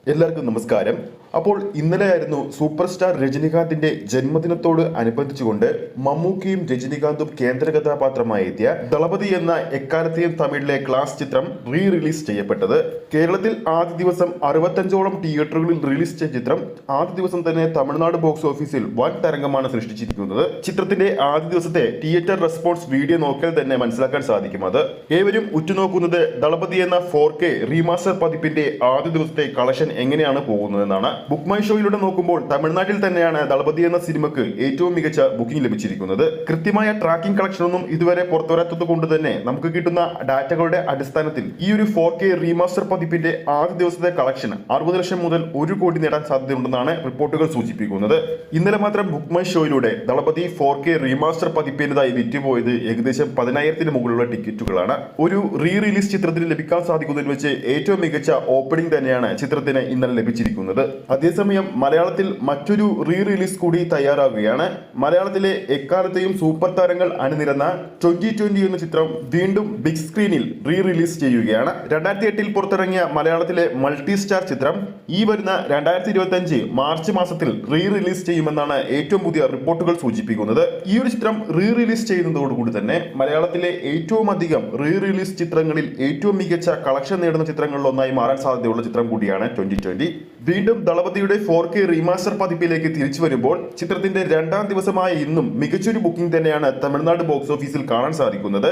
എല്ലാവർക്കും നമസ്കാരം. അപ്പോൾ ഇന്നലെയായിരുന്നു സൂപ്പർ സ്റ്റാർ രജനികാന്തിന്റെ ജന്മദിനത്തോട് അനുബന്ധിച്ചുകൊണ്ട് മമ്മൂക്കയും രജനികാന്തും കേന്ദ്ര കഥാപാത്രമായി എത്തിയ ദളപതി എന്ന എക്കാലത്തെയും തമിഴിലെ ക്ലാസ് ചിത്രം റിലീസ് ചെയ്യപ്പെട്ടത്. കേരളത്തിൽ ആദ്യ ദിവസം 65ഓളം തിയേറ്ററുകളിൽ റിലീസ് ചെയ്ത ചിത്രം ആദ്യ ദിവസം തന്നെ തമിഴ്നാട് ബോക്സ് ഓഫീസിൽ വൻ തരംഗമാണ് സൃഷ്ടിച്ചിരിക്കുന്നത്. ചിത്രത്തിന്റെ ആദ്യ ദിവസത്തെ തിയേറ്റർ റെസ്പോൺസ് വീഡിയോ നോക്കിയാൽ തന്നെ മനസ്സിലാക്കാൻ സാധിക്കും. അത് ഏവരും ഉറ്റുനോക്കുന്നത് ദളപതി എന്ന 4K റീമാസ്റ്റർ പതിപ്പിന്റെ ആദ്യ ദിവസത്തെ കളക്ഷൻ എങ്ങനെയാണ് പോകുന്നതെന്നാണ്. ബുക്ക് മൈ ഷോയിലൂടെ നോക്കുമ്പോൾ തമിഴ്നാട്ടിൽ തന്നെയാണ് ദളപതി എന്ന സിനിമയ്ക്ക് ഏറ്റവും മികച്ച ബുക്കിംഗ് ലഭിച്ചിരിക്കുന്നത്. കൃത്യമായ ട്രാക്കിംഗ് കളക്ഷൻ ഒന്നും ഇതുവരെ പുറത്തുവരാത്തത് കൊണ്ട് തന്നെ നമുക്ക് കിട്ടുന്ന ഡാറ്റകളുടെ അടിസ്ഥാനത്തിൽ ഈ ഒരു 4K റീമാസ്റ്റർ പതിപ്പിന്റെ ആദ്യ ദിവസത്തെ കളക്ഷൻ 60 ലക്ഷം മുതൽ 1 കോടി നേടാൻ സാധ്യതയുണ്ടെന്നാണ് റിപ്പോർട്ടുകൾ സൂചിപ്പിക്കുന്നത്. ഇന്നലെ മാത്രം ബുക്ക് മൈ ഷോയിലൂടെ ദളപതി 4K റീമാസ്റ്റർ പതിപ്പിന്റേതായി വിറ്റുപോയത് ഏകദേശം 10,000-ന് മുകളിലുള്ള ടിക്കറ്റുകളാണ്. ഒരു റിലീസ് ചിത്രത്തിന് ലഭിക്കാൻ സാധിക്കുന്നതിൽ വെച്ച് ഏറ്റവും മികച്ച ഓപ്പണിംഗ് തന്നെയാണ് ചിത്രത്തിന് ഇന്നലെ ലഭിച്ചിരിക്കുന്നത്. അതേസമയം മലയാളത്തിൽ മറ്റൊരു റിലീസ് കൂടി തയ്യാറാകുകയാണ്. മലയാളത്തിലെ എക്കാലത്തെയും സൂപ്പർ താരങ്ങൾ അണിനിരന്ന 2020 എന്ന ചിത്രം വീണ്ടും ബിഗ് സ്ക്രീനിൽ റിലീസ് ചെയ്യുകയാണ്. 2008 പുറത്തിറങ്ങിയ മലയാളത്തിലെ മൾട്ടി സ്റ്റാർ ചിത്രം ഈ വരുന്ന 2025 മാർച്ച് മാസത്തിൽ റിലീസ് ചെയ്യുമെന്നാണ് ഏറ്റവും പുതിയ റിപ്പോർട്ടുകൾ സൂചിപ്പിക്കുന്നത്. ഈ ഒരു ചിത്രം റിലീസ് ചെയ്യുന്നതോടുകൂടി തന്നെ മലയാളത്തിലെ ഏറ്റവും അധികം റിലീസ് ചിത്രങ്ങളിൽ ഏറ്റവും മികച്ച കളക്ഷൻ നേടുന്ന ചിത്രങ്ങളിലൊന്നായി മാറാൻ സാധ്യതയുള്ള ചിത്രം കൂടിയാണ് 2020. വീണ്ടും ദളപതിയുടെ 4K റീമാസ്റ്റർ പതിപ്പിലേക്ക് തിരിച്ചു വരുമ്പോൾ ചിത്രത്തിന്റെ രണ്ടാം ദിവസമായ ഇന്നും മികച്ചൊരു ബുക്കിംഗ് തന്നെയാണ് തമിഴ്നാട് ബോക്സ് ഓഫീസിൽ കാണാൻ സാധിക്കുന്നത്.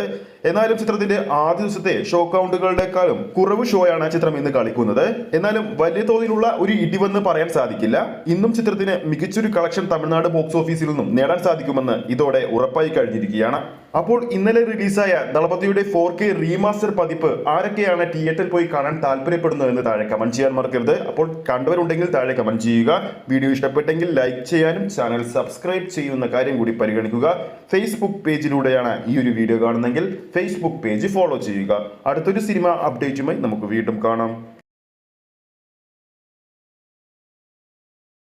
എന്നാലും ചിത്രത്തിന്റെ ആദ്യ ദിവസത്തെ ഷോ കൗണ്ടുകളുടെക്കാളും കുറവ് ഷോയാണ് ചിത്രം ഇന്ന് കളിക്കുന്നത്. എന്നാലും വലിയ തോതിലുള്ള ഒരു ഇടിവെന്ന് പറയാൻ സാധിക്കില്ല. ഇന്നും ചിത്രത്തിന് മികച്ചൊരു കളക്ഷൻ തമിഴ്നാട് ബോക്സ് ഓഫീസിൽ നിന്നും നേടാൻ സാധിക്കുമെന്ന് ഇതോടെ ഉറപ്പായി കഴിഞ്ഞിരിക്കുകയാണ്. അപ്പോൾ ഇന്നലെ റിലീസായ ദളപതിയുടെ 4K റീമാസ്റ്റർ പതിപ്പ് ആരൊക്കെയാണ് തിയേറ്ററിൽ പോയി കാണാൻ താല്പര്യപ്പെടുന്നത് എന്ന് താഴെ കമന്റ് ചെയ്യാൻ മറക്കരുത്. അപ്പോൾ കണ്ടവരുണ്ടെങ്കിൽ താഴെ കമന്റ് ചെയ്യുക. വീഡിയോ ഇഷ്ടപ്പെട്ടെങ്കിൽ ലൈക്ക് ചെയ്യാനും ചാനൽ സബ്സ്ക്രൈബ് ചെയ്യുന്ന കാര്യം കൂടി പരിഗണിക്കുക. ഫേസ്ബുക്ക് പേജിലൂടെയാണ് ഈ ഒരു വീഡിയോ കാണുന്നതെങ്കിൽ ഫേസ്ബുക്ക് പേജ് ഫോളോ ചെയ്യുക. അടുത്തൊരു സിനിമ അപ്ഡേറ്റുമായി നമുക്ക് വീണ്ടും കാണാം.